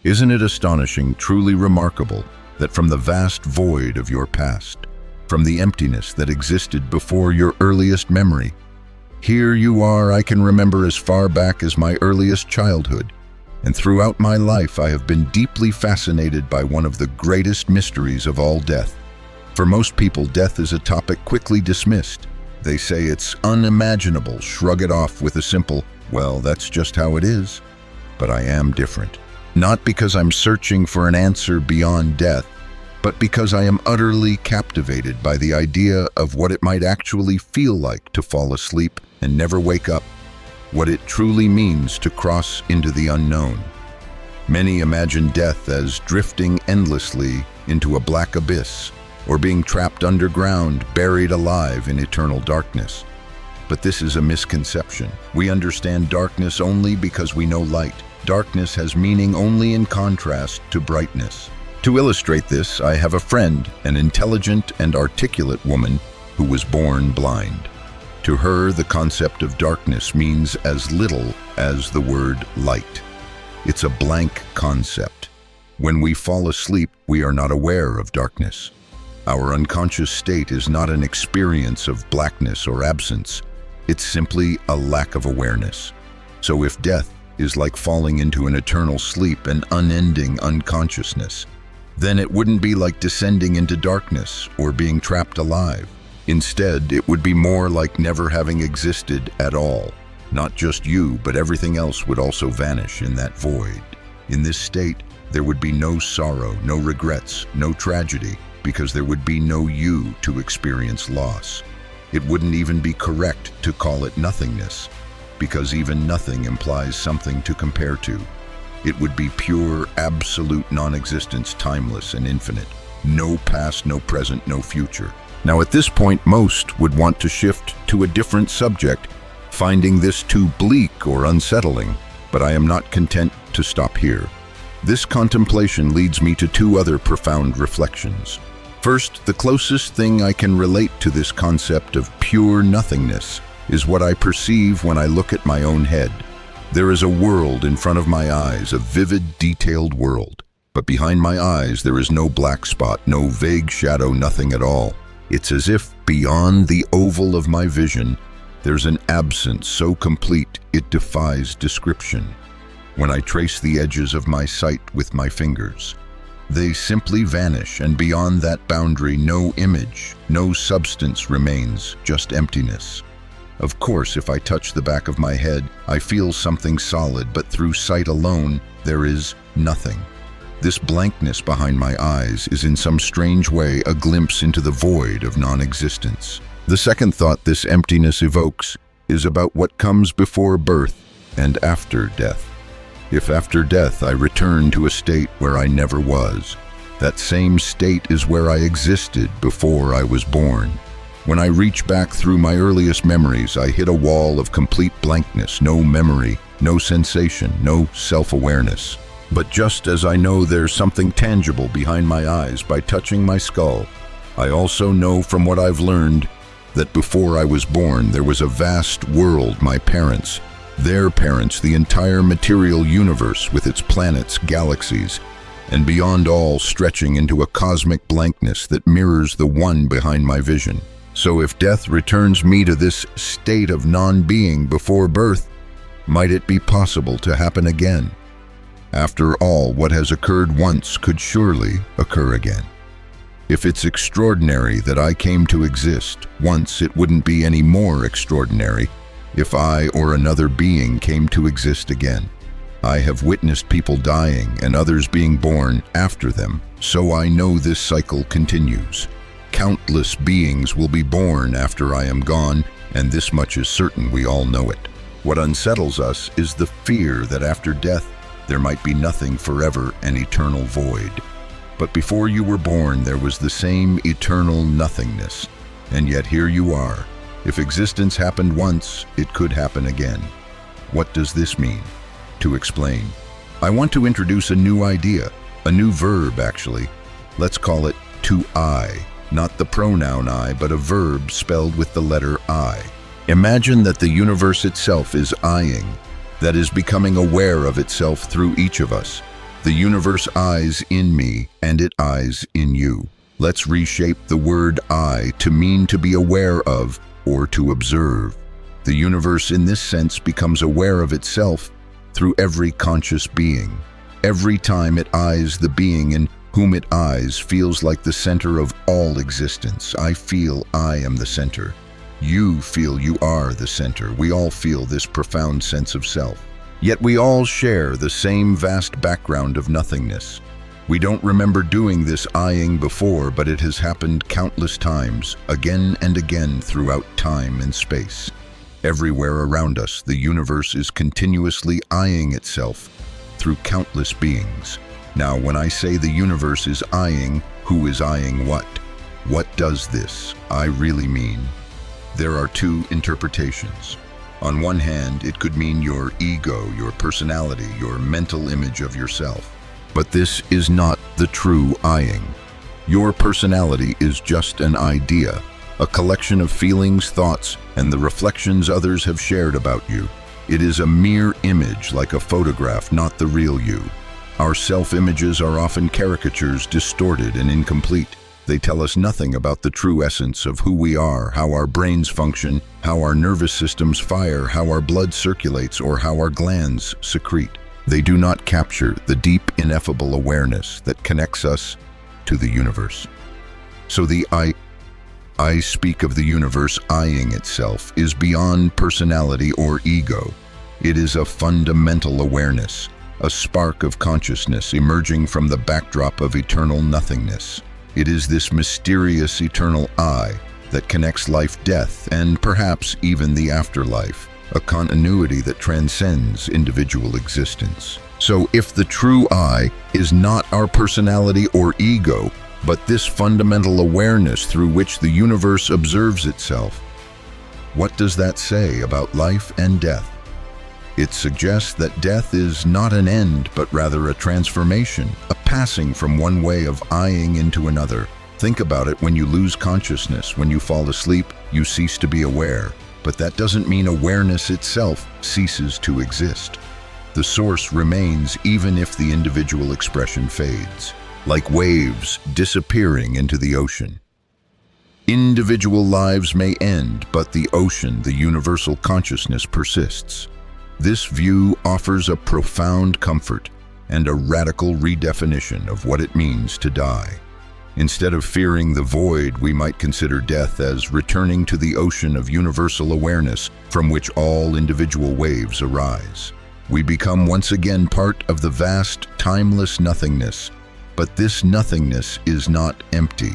Isn't it astonishing, truly remarkable, that from the vast void of your past, from the emptiness that existed before your earliest memory, here you are, I can remember as far back as my earliest childhood, and throughout my life I have been deeply fascinated by one of the greatest mysteries of all, death. For most people, death is a topic quickly dismissed. They say it's unimaginable, shrug it off with a simple, well, that's just how it is. But I am different. Not because I'm searching for an answer beyond death, but because I am utterly captivated by the idea of what it might actually feel like to fall asleep and never wake up, what it truly means to cross into the unknown. Many imagine death as drifting endlessly into a black abyss, or being trapped underground, buried alive in eternal darkness. But this is a misconception. We understand darkness only because we know light. Darkness has meaning only in contrast to brightness. To illustrate this, I have a friend, an intelligent and articulate woman who was born blind. To her, the concept of darkness means as little as the word light. It's a blank concept. When we fall asleep, we are not aware of darkness. Our unconscious state is not an experience of blackness or absence. It's simply a lack of awareness. So if death is like falling into an eternal sleep and unending unconsciousness, then it wouldn't be like descending into darkness or being trapped alive. Instead, it would be more like never having existed at all. Not just you, but everything else would also vanish in that void. In this state, there would be no sorrow, no regrets, no tragedy, because there would be no you to experience loss. It wouldn't even be correct to call it nothingness, because even nothing implies something to compare to. It would be pure, absolute non-existence, timeless and infinite. No past, no present, no future. Now at this point, most would want to shift to a different subject, finding this too bleak or unsettling, but I am not content to stop here. This contemplation leads me to two other profound reflections. First, the closest thing I can relate to this concept of pure nothingness is what I perceive when I look at my own head. There is a world in front of my eyes, a vivid, detailed world. But behind my eyes, there is no black spot, no vague shadow, nothing at all. It's as if beyond the oval of my vision, there's an absence so complete it defies description. When I trace the edges of my sight with my fingers, they simply vanish, and beyond that boundary, no image, no substance remains, just emptiness. Of course, if I touch the back of my head, I feel something solid, but through sight alone, there is nothing. This blankness behind my eyes is in some strange way a glimpse into the void of non-existence. The second thought this emptiness evokes is about what comes before birth and after death. If after death I return to a state where I never was, that same state is where I existed before I was born. When I reach back through my earliest memories, I hit a wall of complete blankness, no memory, no sensation, no self-awareness. But just as I know there's something tangible behind my eyes by touching my skull, I also know from what I've learned that before I was born there was a vast world, my parents, their parents, the entire material universe with its planets, galaxies, and beyond all stretching into a cosmic blankness that mirrors the one behind my vision. So if death returns me to this state of non-being before birth, might it be possible to happen again? After all, what has occurred once could surely occur again. If it's extraordinary that I came to exist once, it wouldn't be any more extraordinary if I or another being came to exist again. I have witnessed people dying and others being born after them, so I know this cycle continues. Countless beings will be born after I am gone, and this much is certain, we all know it. What unsettles us is the fear that after death, there might be nothing forever, an eternal void. But before you were born, there was the same eternal nothingness. And yet here you are. If existence happened once, it could happen again. What does this mean? To explain, I want to introduce a new idea, a new verb actually. Let's call it to I. Not the pronoun I, but a verb spelled with the letter I. Imagine that the universe itself is eyeing, that is becoming aware of itself through each of us. The universe eyes in me, and it eyes in you. Let's reshape the word "I" to mean to be aware of or to observe. The universe in this sense becomes aware of itself through every conscious being. Every time it eyes the being in whom it eyes feels like the center of all existence. I feel I am the center. You feel you are the center. We all feel this profound sense of self. Yet we all share the same vast background of nothingness. We don't remember doing this eyeing before, but it has happened countless times, again and again throughout time and space. Everywhere around us, the universe is continuously eyeing itself through countless beings. Now, when I say the universe is eyeing, who is eyeing what? What does this I really mean? There are two interpretations. On one hand, it could mean your ego, your personality, your mental image of yourself. But this is not the true eyeing. Your personality is just an idea, a collection of feelings, thoughts, and the reflections others have shared about you. It is a mere image, like a photograph, not the real you. Our self-images are often caricatures, distorted and incomplete. They tell us nothing about the true essence of who we are, how our brains function, how our nervous systems fire, how our blood circulates, or how our glands secrete. They do not capture the deep, ineffable awareness that connects us to the universe. So the I speak of the universe eyeing itself is beyond personality or ego. It is a fundamental awareness, a spark of consciousness emerging from the backdrop of eternal nothingness. It is this mysterious eternal I that connects life, death, and perhaps even the afterlife, a continuity that transcends individual existence. So if the true I is not our personality or ego, but this fundamental awareness through which the universe observes itself, what does that say about life and death? It suggests that death is not an end, but rather a transformation, a passing from one way of eyeing into another. Think about it: when you lose consciousness, when you fall asleep, you cease to be aware. But that doesn't mean awareness itself ceases to exist. The source remains even if the individual expression fades, like waves disappearing into the ocean. Individual lives may end, but the ocean, the universal consciousness, persists. This view offers a profound comfort and a radical redefinition of what it means to die. Instead of fearing the void, we might consider death as returning to the ocean of universal awareness from which all individual waves arise. We become once again part of the vast, timeless nothingness. But this nothingness is not empty.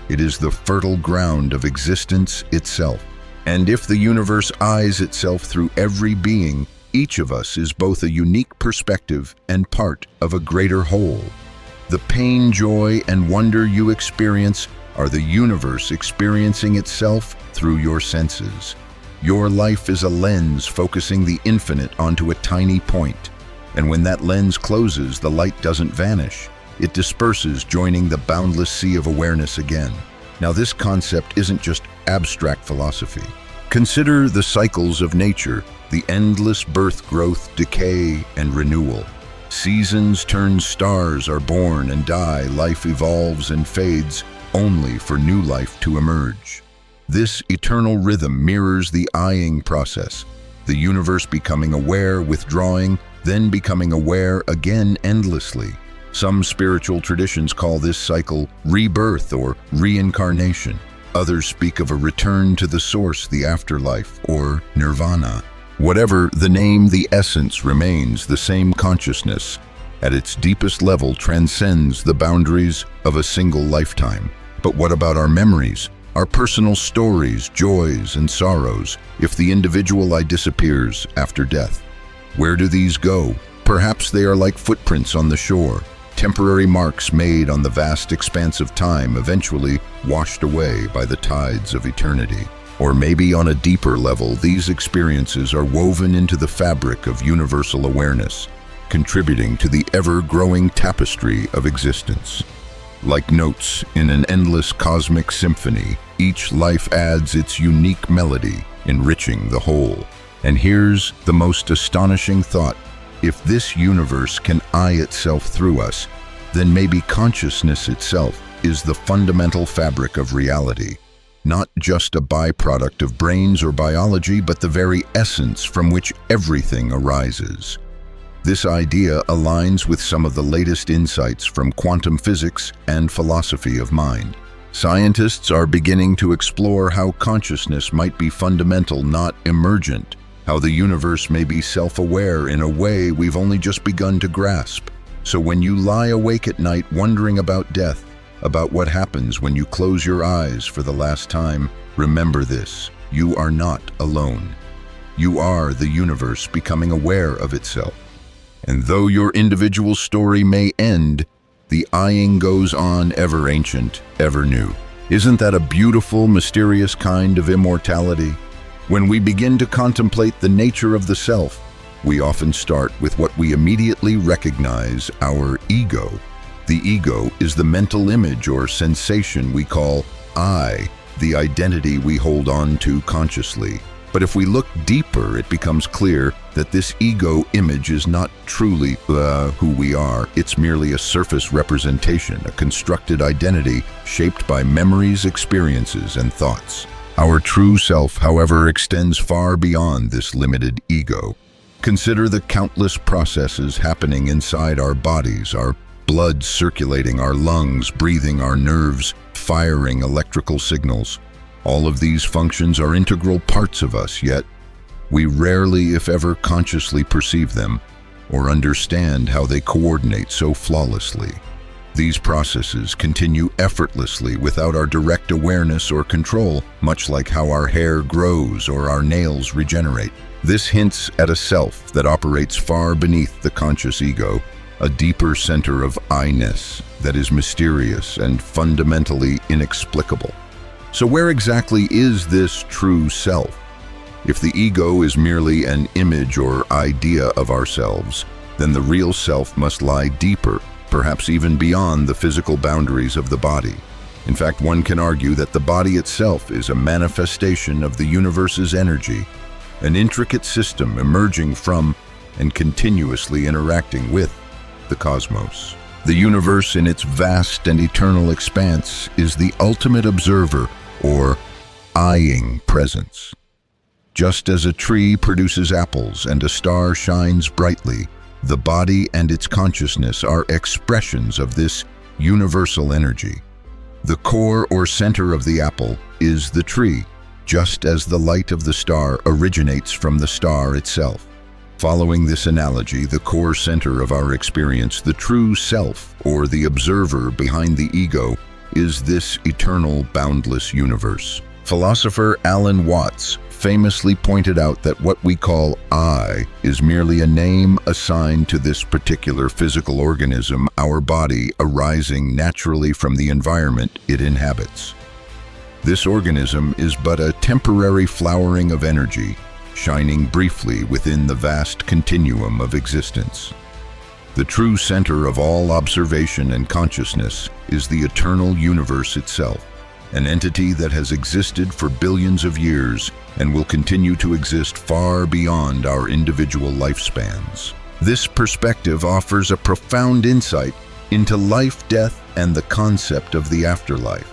It is the fertile ground of existence itself. And if the universe eyes itself through every being, each of us is both a unique perspective and part of a greater whole. The pain, joy, and wonder you experience are the universe experiencing itself through your senses. Your life is a lens focusing the infinite onto a tiny point. And when that lens closes, the light doesn't vanish. It disperses, joining the boundless sea of awareness again. Now, this concept isn't just abstract philosophy. Consider the cycles of nature, the endless birth, growth, decay, and renewal. Seasons turn, stars are born and die, life evolves and fades, only for new life to emerge. This eternal rhythm mirrors the eyeing process, the universe becoming aware, withdrawing, then becoming aware again endlessly. Some spiritual traditions call this cycle rebirth or reincarnation. Others speak of a return to the source, the afterlife, or nirvana. Whatever the name, the essence remains the same. Consciousness, at its deepest level, transcends the boundaries of a single lifetime. But what about our memories, our personal stories, joys, and sorrows? If the individual I disappears after death, where do these go? Perhaps they are like footprints on the shore, temporary marks made on the vast expanse of time, eventually washed away by the tides of eternity. Or maybe on a deeper level, these experiences are woven into the fabric of universal awareness, contributing to the ever-growing tapestry of existence. Like notes in an endless cosmic symphony, each life adds its unique melody, enriching the whole. And here's the most astonishing thought. if this universe can eye itself through us, then maybe consciousness itself is the fundamental fabric of reality, not just a byproduct of brains or biology, but the very essence from which everything arises. This idea aligns with some of the latest insights from quantum physics and philosophy of mind. Scientists are beginning to explore how consciousness might be fundamental, not emergent, how the universe may be self-aware in a way we've only just begun to grasp. So when you lie awake at night wondering about death, about what happens when you close your eyes for the last time, remember this: you are not alone. You are the universe becoming aware of itself. And though your individual story may end, the eyeing goes on, ever ancient, ever new. Isn't that a beautiful, mysterious kind of immortality? When we begin to contemplate the nature of the self, we often start with what we immediately recognize: our ego. The ego is the mental image or sensation we call I, the identity we hold on to consciously. But if we look deeper, it becomes clear that this ego image is not truly who we are. It's merely a surface representation, a constructed identity shaped by memories, experiences, and thoughts. Our true self, however, extends far beyond this limited ego. Consider the countless processes happening inside our bodies, our blood circulating, our lungs breathing, our nerves firing electrical signals. All of these functions are integral parts of us, yet we rarely, if ever, consciously perceive them or understand how they coordinate so flawlessly. These processes continue effortlessly without our direct awareness or control, much like how our hair grows or our nails regenerate. This hints at a self that operates far beneath the conscious ego, a deeper center of I-ness that is mysterious and fundamentally inexplicable. So where exactly is this true self? If the ego is merely an image or idea of ourselves, then the real self must lie deeper, perhaps even beyond the physical boundaries of the body. In fact, one can argue that the body itself is a manifestation of the universe's energy, an intricate system emerging from and continuously interacting with the cosmos. The universe in its vast and eternal expanse is the ultimate observer or eyeing presence. Just as a tree produces apples and a star shines brightly, the body and its consciousness are expressions of this universal energy. The core or center of the apple is the tree, just as the light of the star originates from the star itself. Following this analogy, the core center of our experience, the true self, or the observer behind the ego, is this eternal, boundless universe. Philosopher Alan Watts famously pointed out that what we call I is merely a name assigned to this particular physical organism, our body, arising naturally from the environment it inhabits. This organism is but a temporary flowering of energy, shining briefly within the vast continuum of existence. The true center of all observation and consciousness is the eternal universe itself, an entity that has existed for billions of years and will continue to exist far beyond our individual lifespans. This perspective offers a profound insight into life, death, and the concept of the afterlife.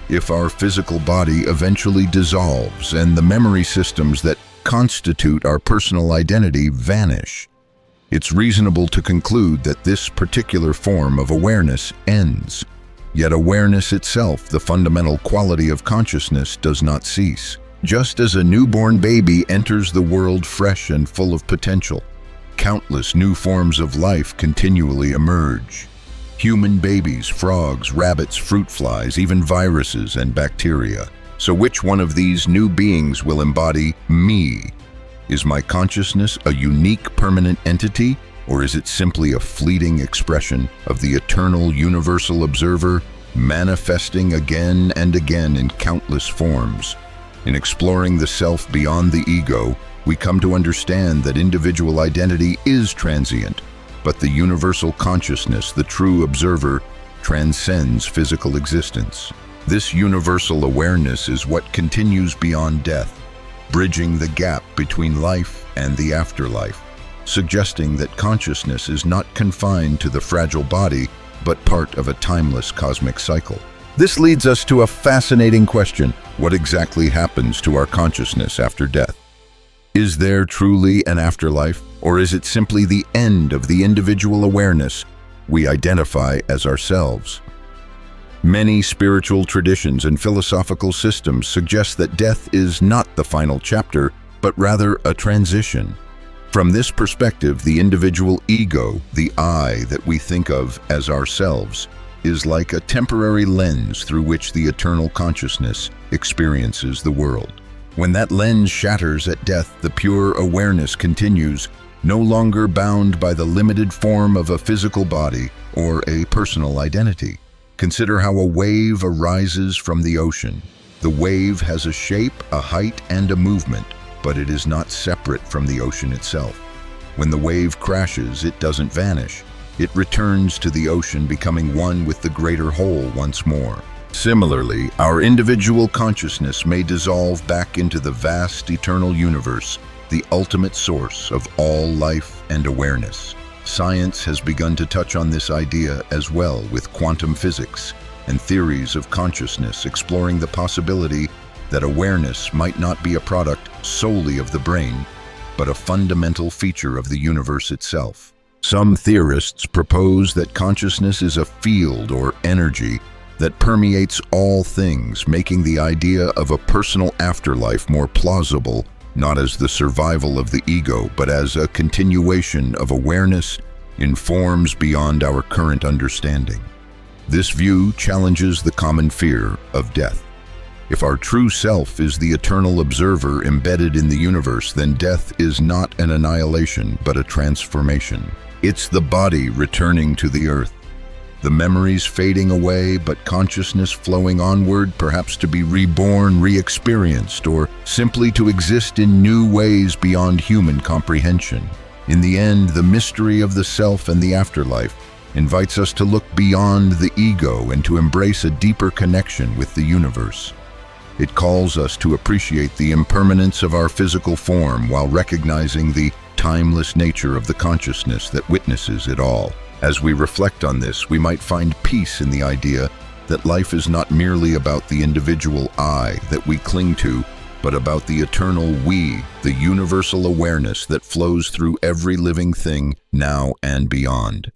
If our physical body eventually dissolves and the memory systems that constitute our personal identity vanish, it's reasonable to conclude that this particular form of awareness ends. Yet awareness itself, the fundamental quality of consciousness, does not cease. Just as a newborn baby enters the world fresh and full of potential, countless new forms of life continually emerge. Human babies, frogs, rabbits, fruit flies, even viruses and bacteria. So which one of these new beings will embody me? Is my consciousness a unique, permanent entity, or is it simply a fleeting expression of the eternal universal observer, manifesting again and again in countless forms? In exploring the self beyond the ego, we come to understand that individual identity is transient, but the universal consciousness, the true observer, transcends physical existence. This universal awareness is what continues beyond death, bridging the gap between life and the afterlife. suggesting that consciousness is not confined to the fragile body, but part of a timeless cosmic cycle. This leads us to a fascinating question. What exactly happens to our consciousness after death? Is there truly an afterlife, or is it simply the end of the individual awareness we identify as ourselves? Many spiritual traditions and philosophical systems suggest that death is not the final chapter, but rather a transition. From this perspective, the individual ego, the I that we think of as ourselves, is like a temporary lens through which the eternal consciousness experiences the world. When that lens shatters at death, the pure awareness continues, no longer bound by the limited form of a physical body or a personal identity. Consider how a wave arises from the ocean. The wave has a shape, a height, and a movement, but it is not separate from the ocean itself. When the wave crashes, it doesn't vanish. It returns to the ocean, becoming one with the greater whole once more. Similarly, our individual consciousness may dissolve back into the vast eternal universe, the ultimate source of all life and awareness. Science has begun to touch on this idea as well, with quantum physics and theories of consciousness exploring the possibility that awareness might not be a product solely of the brain, but a fundamental feature of the universe itself. Some theorists propose that consciousness is a field or energy that permeates all things, making the idea of a personal afterlife more plausible, not as the survival of the ego, but as a continuation of awareness in forms beyond our current understanding. This view challenges the common fear of death. If our true self is the eternal observer embedded in the universe, then death is not an annihilation, but a transformation. It's the body returning to the earth, the memories fading away, but consciousness flowing onward, perhaps to be reborn, re-experienced, or simply to exist in new ways beyond human comprehension. In the end, the mystery of the self and the afterlife invites us to look beyond the ego and to embrace a deeper connection with the universe. It calls us to appreciate the impermanence of our physical form while recognizing the timeless nature of the consciousness that witnesses it all. As we reflect on this, we might find peace in the idea that life is not merely about the individual I that we cling to, but about the eternal we, the universal awareness that flows through every living thing now and beyond.